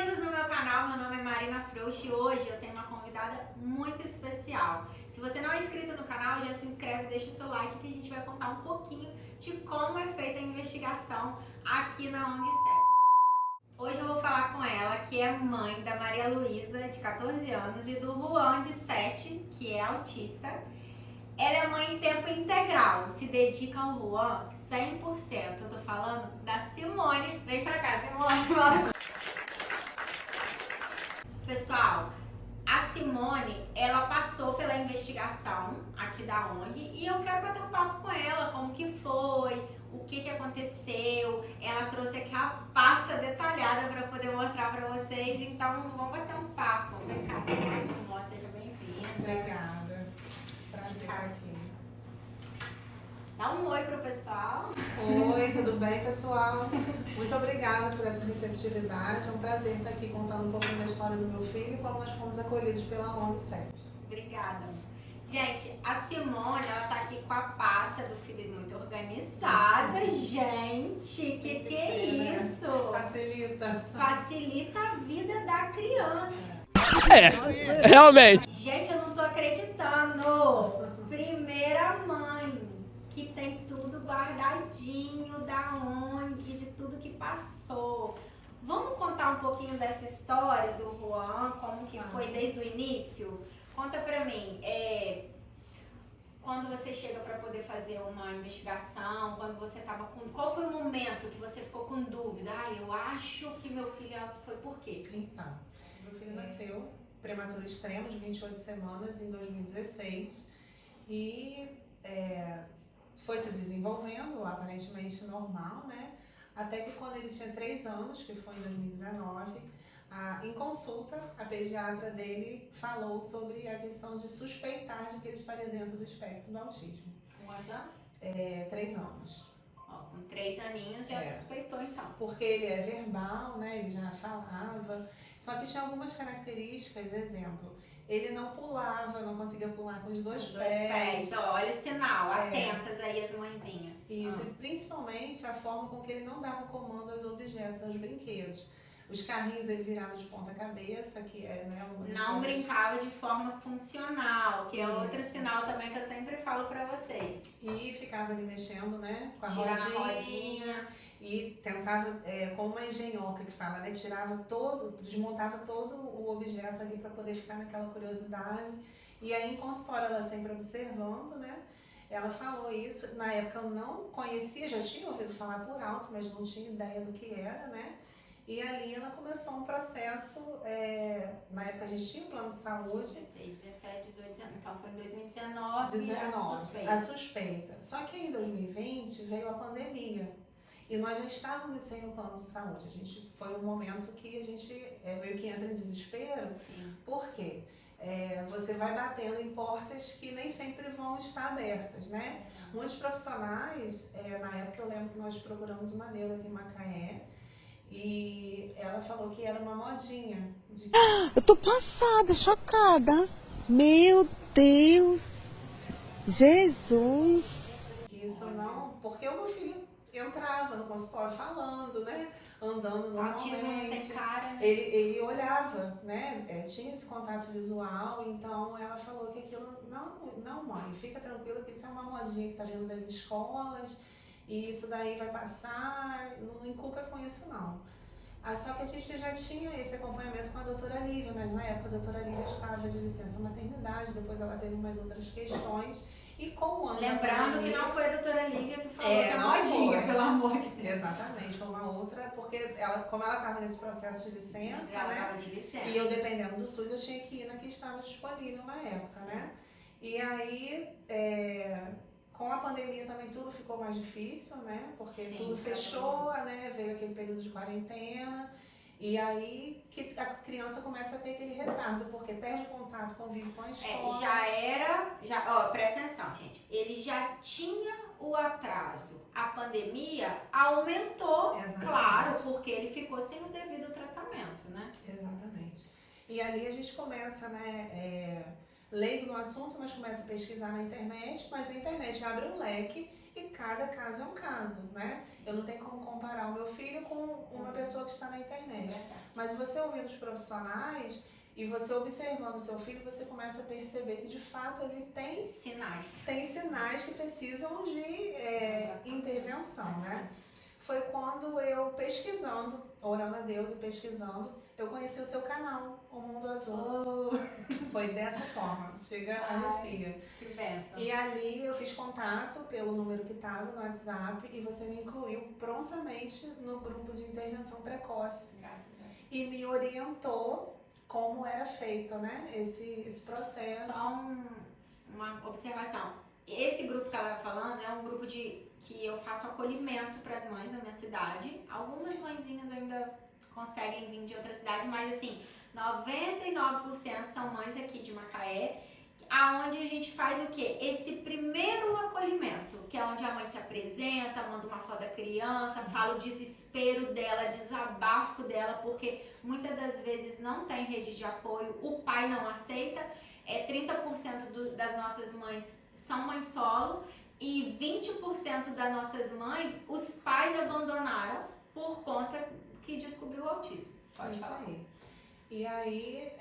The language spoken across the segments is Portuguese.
Bem-vindos no meu canal, meu nome é Marina Frouxo e hoje eu tenho uma convidada muito especial. Se você não é inscrito no canal, já se inscreve e deixa o seu like que a gente vai contar um pouquinho de como é feita a investigação aqui na ONG CEPS. Hoje eu vou falar com ela, que é mãe da Maria Luísa, de 14 anos, e do Juan, de 7, que é autista. Ela é mãe em tempo integral, se dedica ao Juan 100%. Eu tô falando da Simone. Vem pra cá, Simone. Pessoal, a Simone, ela passou pela investigação aqui da ONG e eu quero bater um papo com ela, como que foi, o que aconteceu. Ela trouxe aqui a pasta detalhada para poder mostrar para vocês, então vamos bater um papo. Vem cá, Simone, seja bem-vinda. Obrigada. Prazer estar aqui. Dá um oi pro pessoal. Oi, tudo bem, pessoal? Muito obrigada por essa receptividade. É um prazer estar aqui contando um pouquinho da história do meu filho e como nós fomos acolhidos pela ONG CEPS. Obrigada. Gente, a Simone, ela tá aqui com a pasta do filho muito organizada. Gente, que é isso? Facilita. Facilita a vida da criança. É, realmente. Gente, eu não tô acreditando. Primeira mãe que tem tudo guardadinho da ONG, de tudo que passou. Vamos contar um pouquinho dessa história do Juan, como que foi desde o início? Conta pra mim, quando você chega pra poder fazer uma investigação, quando você tava com... Qual foi o momento que você ficou com dúvida? Eu acho que meu filho foi por quê? Então, meu filho nasceu prematuro extremo de 28 semanas em 2016 e foi se desenvolvendo aparentemente normal, né? Até que quando ele tinha 3 anos, que foi em 2019, em consulta, a pediatra dele falou sobre a questão de suspeitar de que ele estaria dentro do espectro do autismo. Quantos anos? 3 anos. Com 3 aninhos já suspeitou então. Porque ele é verbal, né? Ele já falava, só que tinha algumas características, exemplo, ele não pulava, não conseguia pular com os dois pés. Olha o sinal, atentas aí as mãezinhas. Isso, e principalmente a forma com que ele não dava comando aos objetos, aos brinquedos. Os carrinhos ele virava de ponta cabeça, que é, né, não brincava de forma funcional, que é outro sinal também que eu sempre falo pra vocês. E ficava ali mexendo, né, com a rodinha. E tentava, como uma engenhoca que fala, né, desmontava todo o objeto ali para poder ficar naquela curiosidade. E aí em consultório ela sempre observando, né, ela falou isso. Na época eu não conhecia, já tinha ouvido falar por alto, mas não tinha ideia do que era, né. E ali ela começou um processo, na época a gente tinha um plano de saúde. 16, 17, 18, 19, então foi em 2019 a suspeita. Só que em 2020 veio a pandemia e nós já estávamos sem um plano de saúde. Foi um momento que a gente meio que entra em desespero. Sim. Por quê? Você vai batendo em portas que nem sempre vão estar abertas, né? Muitos profissionais, na época eu lembro que nós procuramos uma neura aqui em Macaé, e ela falou que era uma modinha. Eu tô passada, chocada. Meu Deus! Jesus! Isso não, porque o meu filho entrava no consultório falando, né? Andando normalmente. Autismo não tem cara, né? Ele olhava, né? Tinha esse contato visual, então ela falou que aquilo, não mãe, fica tranquila que isso é uma modinha que tá vindo das escolas. E isso daí vai passar, não inculca com isso não. Só que a gente já tinha esse acompanhamento com a doutora Lívia, mas na época a doutora Lívia estava de licença maternidade, depois ela teve mais outras questões. E com o ano lembrando que não foi a doutora Lívia que falou que é modinha, pelo amor de Deus. Exatamente, foi uma outra, porque como ela estava nesse processo de licença, ela né? estava de licença. E eu, dependendo do SUS, eu tinha que ir na que estava disponível na época, né? E aí, com a pandemia também tudo ficou mais difícil, né? Porque tudo fechou, né? Veio aquele período de quarentena. E aí que a criança começa a ter aquele retardo, porque perde o contato, convive com a escola. Presta atenção, gente. Ele já tinha o atraso. A pandemia aumentou, claro, porque ele ficou sem o devido tratamento, né? Exatamente. E ali a gente começa, né? Leigo no assunto, mas começa a pesquisar na internet, mas a internet abre um leque e cada caso é um caso, né? Eu não tenho como comparar o meu filho com uma pessoa que está na internet. Mas você ouvindo os profissionais e você observando o seu filho, você começa a perceber que de fato ele tem sinais que precisam de intervenção, né? Foi quando eu pesquisando, orando a Deus e pesquisando, eu conheci o seu canal, O Mundo Azul. Foi dessa forma, chega a arrepia. Que bênção. E ali eu fiz contato pelo número que estava no WhatsApp e você me incluiu prontamente no grupo de intervenção precoce. Graças a Deus. E me orientou como era feito, né, esse processo. Só uma observação. Esse grupo que ela está falando é um grupo que eu faço acolhimento para as mães da minha cidade. Algumas mãezinhas ainda conseguem vir de outra cidade, mas assim, 99% são mães aqui de Macaé, aonde a gente faz o quê? Esse primeiro acolhimento, que é onde a mãe se apresenta, manda uma foto da criança, fala o desespero dela, desabafo dela, porque muitas das vezes não tem rede de apoio, o pai não aceita, 30% das nossas mães são mães solo e 20% das nossas mães, os pais abandonaram por conta que descobriu o autismo. Pode falar. Aí. E aí,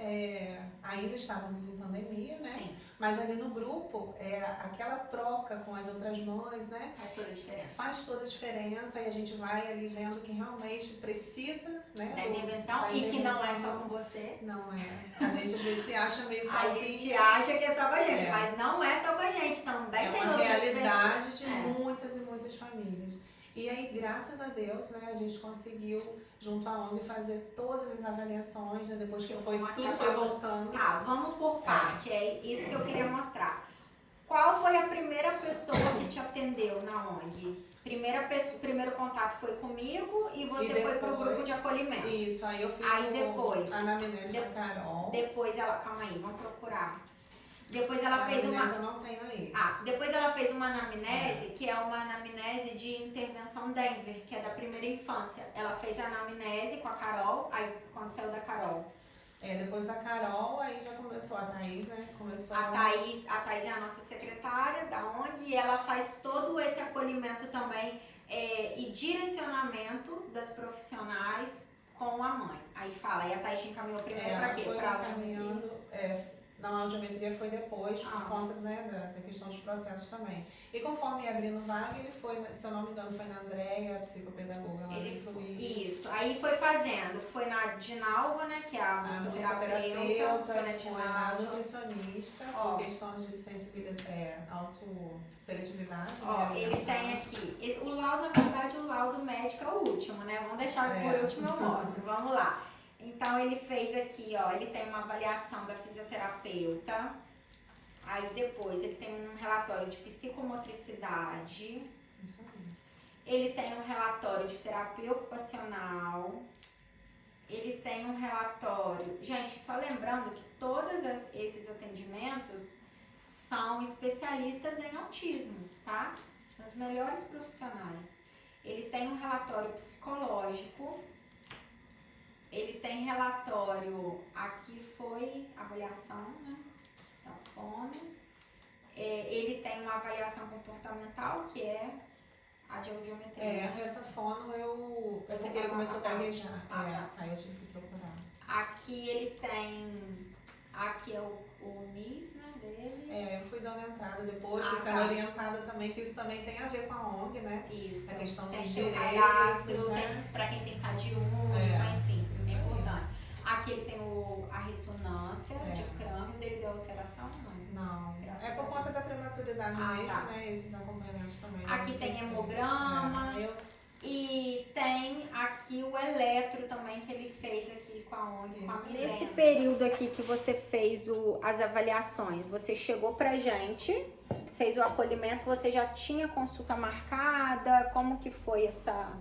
ainda estávamos em pandemia, né? Sim. Mas ali no grupo, aquela troca com as outras mães, né? Faz toda a diferença. Faz toda a diferença e a gente vai ali vendo que realmente precisa, né? Da intervenção e que não é só com você. Não é. A gente às vezes se acha meio A sozinha. gente acha que é só com a gente, mas não é só com a gente, também tem uma outras realidade pessoas. de muitas e muitas famílias. E aí, graças a Deus, né, a gente conseguiu, junto à ONG, fazer todas as avaliações, né, depois que tudo foi voltando. Tá, vamos por parte, é isso que eu queria mostrar. Qual foi a primeira pessoa que te atendeu na ONG? Primeiro contato foi comigo e você foi pro grupo de acolhimento. Isso, aí eu fiz depois, a anamnese com a Carol. Depois ela, calma aí, vamos procurar. Depois ela fez uma... eu não tenho aí. Depois ela fez uma anamnese, que é uma anamnese de intervenção Denver, que é da primeira infância. Ela fez a anamnese com a Carol, aí quando saiu da Carol. Depois da Carol, aí já começou a Thaís, né? A Thaís é a nossa secretária da ONG e ela faz todo esse acolhimento também e direcionamento das profissionais com a mãe. Aí fala, e a Thaís te encaminhou primeiro pra quê? Pra caminhando, na audiometria foi depois, por conta, né, da questão dos processos também. E conforme ia abrindo vaga, ele foi, se eu não me engano, foi na Andréia, a psicopedagoga. Isso, aí foi fazendo, foi na Dinalva, né, que é a musicoterapeuta, foi na nutricionista, por questões de sensibilidade, autoseletividade. Ele tem aqui, o laudo, na verdade, o laudo médico é o último, né, vamos deixar por último, eu mostro, vamos lá. Então, ele fez aqui, ó, ele tem uma avaliação da fisioterapeuta, aí depois ele tem um relatório de psicomotricidade, ele tem um relatório de terapia ocupacional, ele tem um relatório... Gente, só lembrando que todos esses atendimentos são especialistas em autismo, tá? São os melhores profissionais. Ele tem um relatório psicológico, ele tem relatório, aqui foi avaliação, né, da fono. Ele tem uma avaliação comportamental, que é a de audiometria. Essa fono porque ele começou a gaguejar. Aí eu tive que procurar. Aqui ele tem, aqui é o NIS, né, dele. Eu fui dando entrada depois, fui sendo orientada também, que isso também tem a ver com a ONG, né? Isso. A questão tem dos cadastro, direitos, né? Pra quem tem CAD enfim, é importante. Aqui ele tem a ressonância de crânio, dele deu alteração? Não. Por conta da prematuridade mesmo, né? Esses acompanhamentos também. Aqui tem hemograma. E tem aqui o eletro também que ele fez aqui com a ONG. Nesse período aqui que você fez as avaliações, você chegou pra gente, fez o acolhimento, você já tinha consulta marcada? Como que foi essa...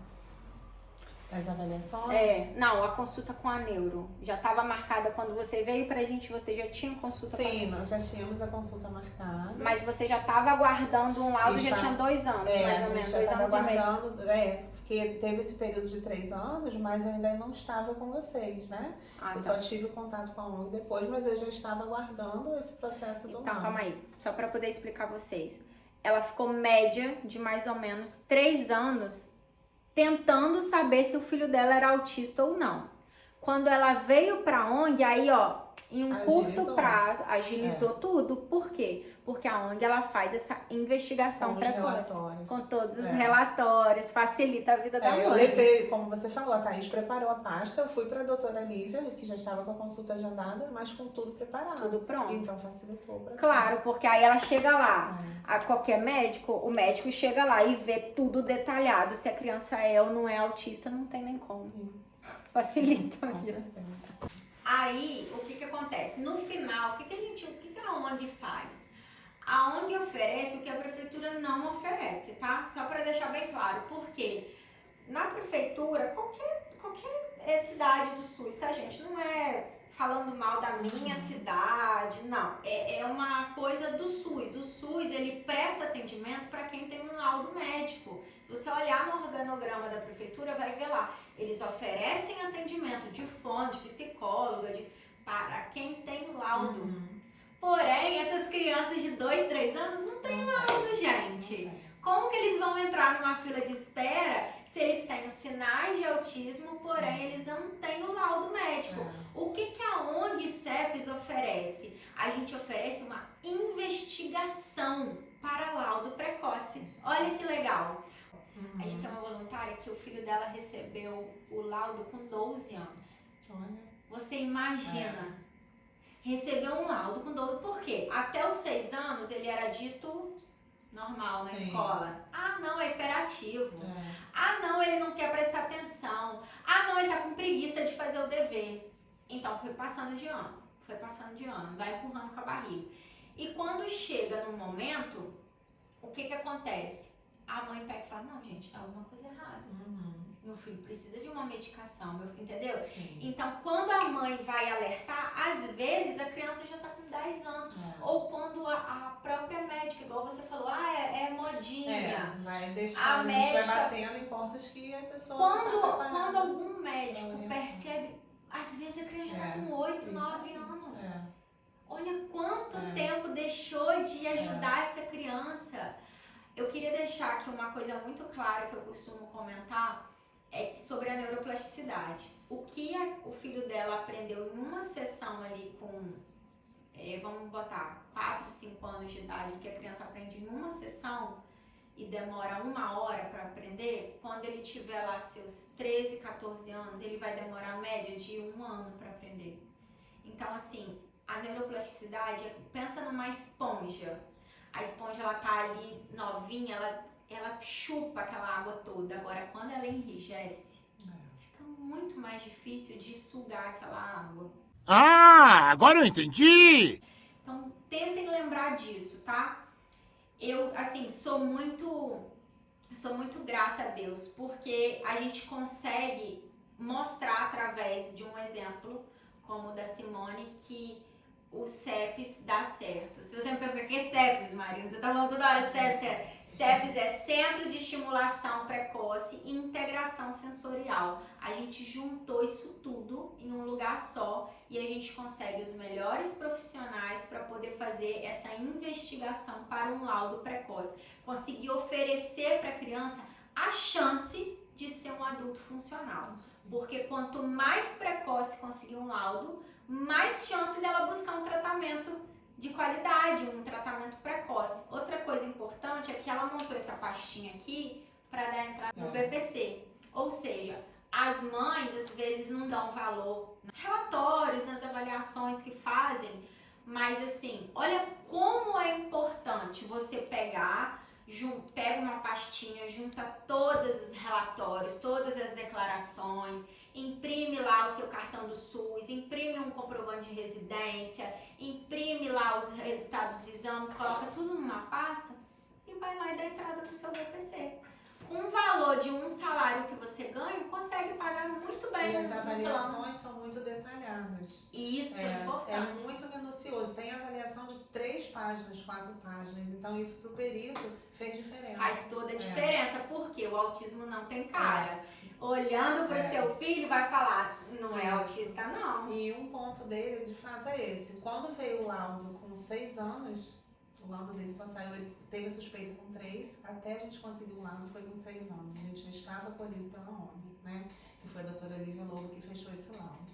As avaliações? Não, a consulta com a neuro. Já estava marcada quando você veio pra gente, você já tinha consulta com a neuro? Sim, nós já tínhamos a consulta marcada. Mas você já estava aguardando um laudo, já tinha 2 anos, mais ou menos, 2 anos e meio. Porque teve esse período de 3 anos, mas eu ainda não estava com vocês, né? Eu só tive contato com a ONG depois, mas eu já estava aguardando esse processo do laudo. Então, calma aí, só para poder explicar vocês. Ela ficou média de mais ou menos 3 anos tentando saber se o filho dela era autista ou não. Quando ela veio pra ONG, aí, ó, em um curto Agilizou. prazo, agilizou tudo. Por quê? Porque a ONG, ela faz essa investigação Com os precoce. relatórios. Com todos os relatórios, facilita a vida da mãe. Eu levei, como você falou, a Thaís preparou a pasta, eu fui para a doutora Lívia, que já estava com a consulta agendada, mas com tudo preparado. Tudo pronto. Então facilitou o processo. Claro, porque aí ela chega lá, a qualquer médico, o médico chega lá e vê tudo detalhado. Se a criança é ou não é autista, não tem nem como. Isso. Facilita a Com vida. certeza. Aí, o que acontece? No final, o que a ONG faz? A ONG oferece o que a prefeitura não oferece, tá? Só para deixar bem claro. Por quê? Na prefeitura, qualquer cidade do SUS, tá, gente? Não é falando mal da minha cidade, não. É uma coisa do SUS. O SUS, ele presta atendimento para quem tem um laudo médico. Se você olhar no organograma da prefeitura, vai ver lá. Eles oferecem atendimento de fono, de psicóloga, para quem tem laudo. Porém, essas crianças de 2, 3 anos não têm laudo, gente. Como que eles vão entrar numa fila de espera se eles têm os sinais de autismo, porém eles não têm o laudo médico? O que a ONG CEPES oferece? A gente oferece uma investigação para laudo precoce. Olha que legal. A gente é uma voluntária que o filho dela recebeu o laudo com 12 anos. Você imagina? Recebeu um laudo com 12, por quê? Até os 6 anos ele era dito normal na escola. Ah, não, é hiperativo. Ah, não, ele não quer prestar atenção. Ah, não, ele tá com preguiça de fazer o dever. Então, foi passando de ano, vai empurrando com a barriga. E quando chega no momento, o que acontece? A mãe pega e fala, não, gente, tá alguma coisa errada. Meu filho precisa de uma medicação, entendeu? Sim. Então, quando a mãe vai alertar, às vezes a criança já tá com 10 anos. Ou quando a própria médica, igual você falou, é modinha. Vai deixar, a gente vai batendo em portas que a pessoa Quando algum médico percebe, às vezes a criança já tá com 8, 9 anos. Olha quanto tempo deixou de ajudar essa criança. Eu queria deixar aqui uma coisa muito clara que eu costumo comentar, sobre a neuroplasticidade. O que o filho dela aprendeu em uma sessão ali com, vamos botar, 4, 5 anos de idade, o que a criança aprende em uma sessão e demora 1 hora para aprender, quando ele tiver lá seus 13, 14 anos, ele vai demorar a média de 1 ano para aprender. Então, assim, a neuroplasticidade, pensa numa esponja. A esponja, ela tá ali novinha, ela chupa aquela água toda. Agora, quando ela enrijece, fica muito mais difícil de sugar aquela água. Ah, agora eu entendi! Então, tentem lembrar disso, tá? Eu, assim, sou muito grata a Deus, porque a gente consegue mostrar através de um exemplo, como o da Simone, que o CEPES dá certo. Se você me perguntar o que é CEPES, Marina, você tá falando toda hora CEPES. CEPES é Centro de Estimulação Precoce e Integração Sensorial. A gente juntou isso tudo em um lugar só e a gente consegue os melhores profissionais para poder fazer essa investigação para um laudo precoce. Conseguir oferecer para a criança a chance de ser um adulto funcional. Porque quanto mais precoce conseguir um laudo, mais chance dela buscar um tratamento de qualidade, um tratamento precoce. Outra coisa importante é que ela montou essa pastinha aqui para dar entrada no BPC. Ou seja, as mães às vezes não dão valor nos relatórios, nas avaliações que fazem, mas assim, olha como é importante você pega uma pastinha, junta todos os relatórios, todas as declarações, imprime lá o seu cartão do SUS, imprime um comprovante de residência, imprime lá os resultados dos exames, coloca tudo numa pasta e vai lá e dá entrada no seu BPC. Com um valor de um salário que você ganha, consegue pagar muito bem. E as avaliações são muito detalhadas. Isso é importante. É muito minucioso. Tem avaliação de 3 páginas, 4 páginas. Então isso pro perito fez diferença. Faz toda a diferença, porque o autismo não tem cara. Olhando para o seu filho, vai falar, não é autista não. E um ponto dele, de fato, é esse. Quando veio o laudo com 6 anos, o laudo dele só saiu, ele teve a suspeita com 3, até a gente conseguir o laudo foi com 6 anos. A gente já estava acolhido pela ONG, né? Que foi a doutora Lívia Lobo que fechou esse laudo.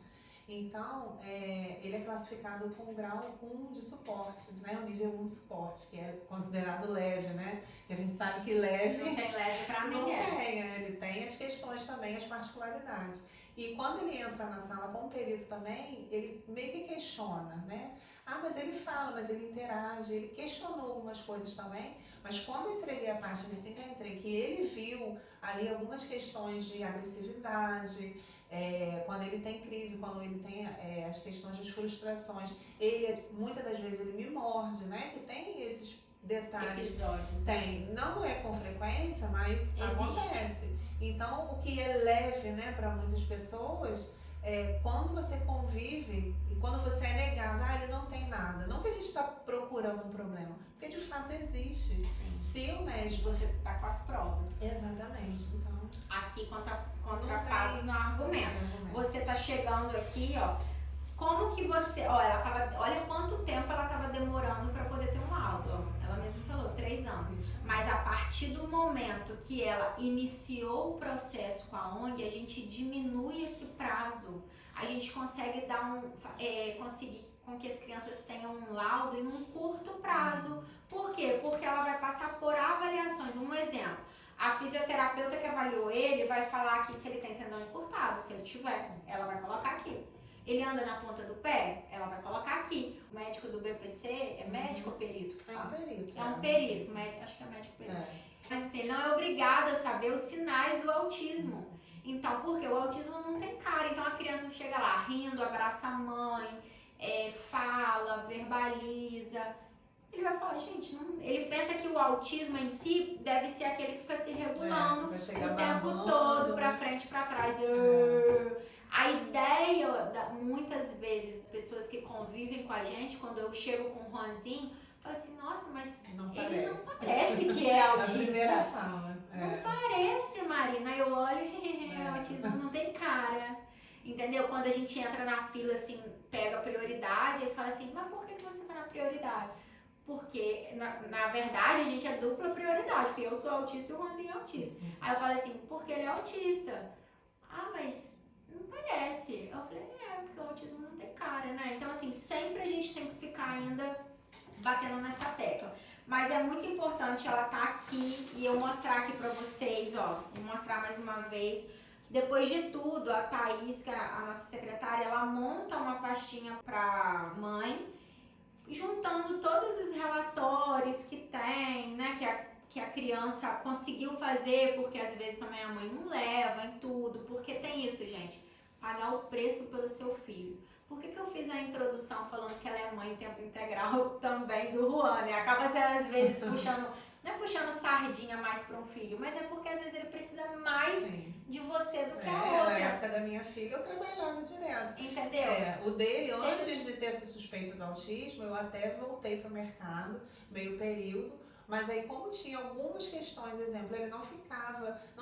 Então, ele é classificado com o grau 1 de suporte, né? O nível 1 de suporte, que é considerado leve, né? Que a gente sabe que leve... Não tem leve pra Não ninguém. tem, ele tem as questões também, as particularidades. E quando ele entra na sala com o perito também, ele meio que questiona, né? Ah, mas ele fala, mas ele interage, ele questionou algumas coisas também, mas quando eu entreguei a parte assim que eu entrei, que ele viu ali algumas questões de agressividade, quando ele tem crise, quando ele tem as questões das frustrações, muitas das vezes ele me morde, né? Que tem esses detalhes. Episódios. Tem, não é com frequência, mas Existe. acontece. Então, o que é leve, né, para muitas pessoas, quando você convive e quando você é negado, ele não tem nada. Não que a gente está procurando um problema, porque de fato existe. Sim. Se o médico... Você tá com as provas. Exatamente. Então, Aqui contra não fatos tem no argumento. argumento. Você tá chegando aqui, ó. Como que você... Ó, olha quanto tempo ela tava demorando para poder ter um laudo. Ó. Ela mesma falou, 3 anos. Mas a partir do momento que ela iniciou o processo com a ONG, a gente diminui esse prazo. A gente consegue conseguir com que as crianças tenham um laudo em um curto prazo. Por quê? Porque ela vai passar por avaliações. Um exemplo. A fisioterapeuta que avaliou ele vai falar aqui se ele tem tendão encurtado. Se ele tiver, ela vai colocar aqui. Ele anda na ponta do pé, ela vai colocar aqui. O médico do BPC é médico ou perito? É um perito. É um perito, acho que é médico perito. Mas assim, ele não é obrigado a saber os sinais do autismo. Então, porque o autismo não tem cara. Então a criança chega lá rindo, abraça a mãe, fala, verbaliza. Ele vai falar, gente, não... ele pensa que o autismo em si deve ser aquele que fica se regulando o tempo todo, pra frente e pra trás. A ideia, muitas vezes, as pessoas que convivem com a gente, quando eu chego com o Juanzinho, fala assim, nossa, mas ele não parece que é autista. A primeira fala. Não parece, Marina. Eu olho, autismo não tem cara. Entendeu? Quando a gente entra na fila, assim, pega a prioridade, ele fala assim, mas por que você tá na prioridade? Porque, na verdade, a gente é dupla prioridade, porque eu sou autista e o Juanzinho é autista. Aí eu falo assim, porque ele é autista. Ah, mas não parece. Eu falei, porque o autismo não tem cara, né? Então, assim, sempre a gente tem que ficar ainda batendo nessa tecla. Mas é muito importante ela estar aqui e eu mostrar aqui pra vocês, ó. Vou mostrar mais uma vez. Depois de tudo, a Thaís, que é a nossa secretária, ela monta uma pastinha pra mãe, juntando todos os relatórios que tem, né, que a criança conseguiu fazer, porque às vezes também a mãe não leva em tudo, porque tem isso, gente, pagar o preço pelo seu filho. Por que eu fiz a introdução falando que ela é mãe em tempo integral também do Juan, né? Acaba sendo às vezes puxando, não é puxando sardinha mais para um filho, mas é porque às vezes ele precisa mais de você do que a outra. Na época da minha filha eu trabalhava direto. Entendeu? O dele, antes de ter essa suspeita do autismo, eu até voltei para o mercado, meio período, mas aí como tinha algumas questões, exemplo, ele não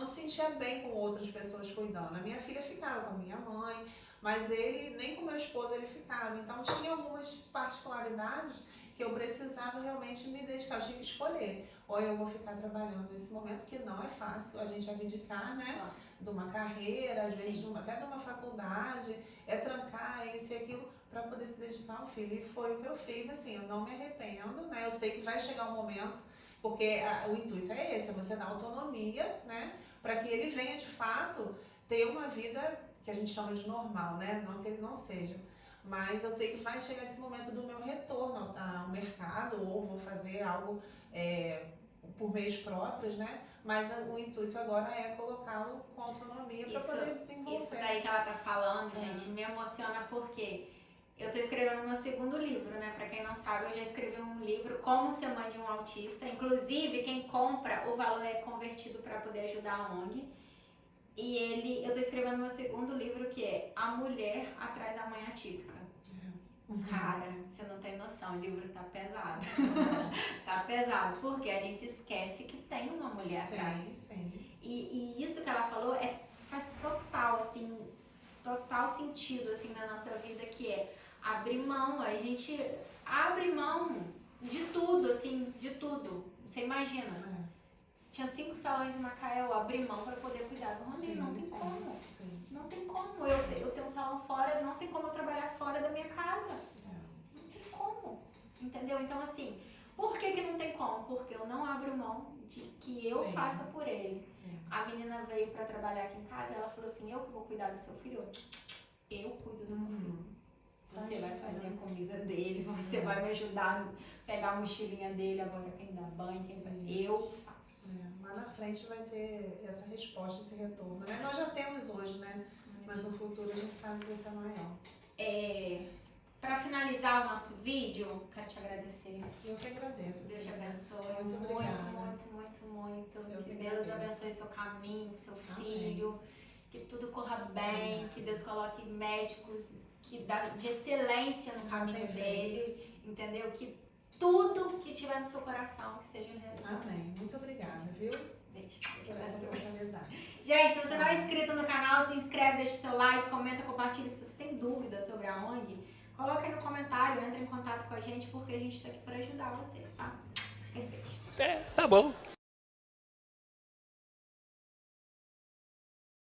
se sentia bem com outras pessoas cuidando. A minha filha ficava com a minha mãe, mas ele, nem com meu esposo ele ficava. Então tinha algumas particularidades que eu precisava realmente me dedicar, eu tinha que escolher. Ou eu vou ficar trabalhando nesse momento, que não é fácil a gente abdicar, né? De uma carreira, às vezes até de uma faculdade, trancar isso e aquilo para poder se dedicar ao filho. E foi o que eu fiz, assim, eu não me arrependo, né? Eu sei que vai chegar um momento, porque o intuito é esse, é você dar autonomia, né? Para que ele venha de fato ter uma vida que a gente chama de normal, né? Não que ele não seja. Mas eu sei que vai chegar esse momento do meu retorno ao mercado, ou vou fazer algo por meios próprios, né? Mas o intuito agora é colocá-lo com autonomia para poder desenvolver. Isso daí que ela tá falando, gente, me emociona porque eu tô escrevendo meu segundo livro, né? Pra quem não sabe, eu já escrevi um livro, Como Ser Mãe de um Autista. Inclusive, quem compra, o valor é convertido para poder ajudar a ONG. E eu tô escrevendo meu segundo livro, que é A Mulher Atrás da Mãe Atípica. Cara, você não tem noção, o livro tá pesado. Tá pesado, porque a gente esquece que tem uma mulher atrás. Sim. E isso que ela falou faz total sentido assim, na nossa vida, que é abrir mão. A gente abre mão de tudo, assim, de tudo. Você imagina? Tinha 5 salões em Macaé, eu abri mão para poder cuidar do Rodrigo. Não tem como. Não tem como. Eu tenho um salão fora, não tem como eu trabalhar fora da minha casa. Não tem como, entendeu? Então, assim, por que não tem como? Porque eu não abro mão de que eu Sim. faça por ele. Sim. A menina veio pra trabalhar aqui em casa, ela falou assim, eu que vou cuidar do seu filho? Eu cuido do meu filho. Você vai fazer a comida dele, você vai me ajudar a pegar a mochilinha dele, agora quem dá banho, quem vai... Eu faço. Lá na frente vai ter essa resposta, esse retorno, né? Nós já temos hoje, né? Mas no futuro a gente sabe que vai ser maior. Para finalizar o nosso vídeo, quero te agradecer. Eu que agradeço. Deus te querida. abençoe Muito muito, obrigada. muito. Eu Que que Deus agradeço. abençoe seu caminho, seu Amém. filho. Que tudo corra bem, Obrigada. que Deus coloque médicos de excelência no Já caminho tem dele, entendeu? Que tudo que tiver no seu coração que seja realizado. Amém. Muito obrigada, viu? Beijo. Por essa oportunidade. Gente, se você não é inscrito no canal, se inscreve, deixa seu like, comenta, compartilha. Se você tem dúvida sobre a ONG, coloca aí no comentário, entra em contato com a gente, porque a gente está aqui para ajudar vocês, tá? Super beijo. Tá bom.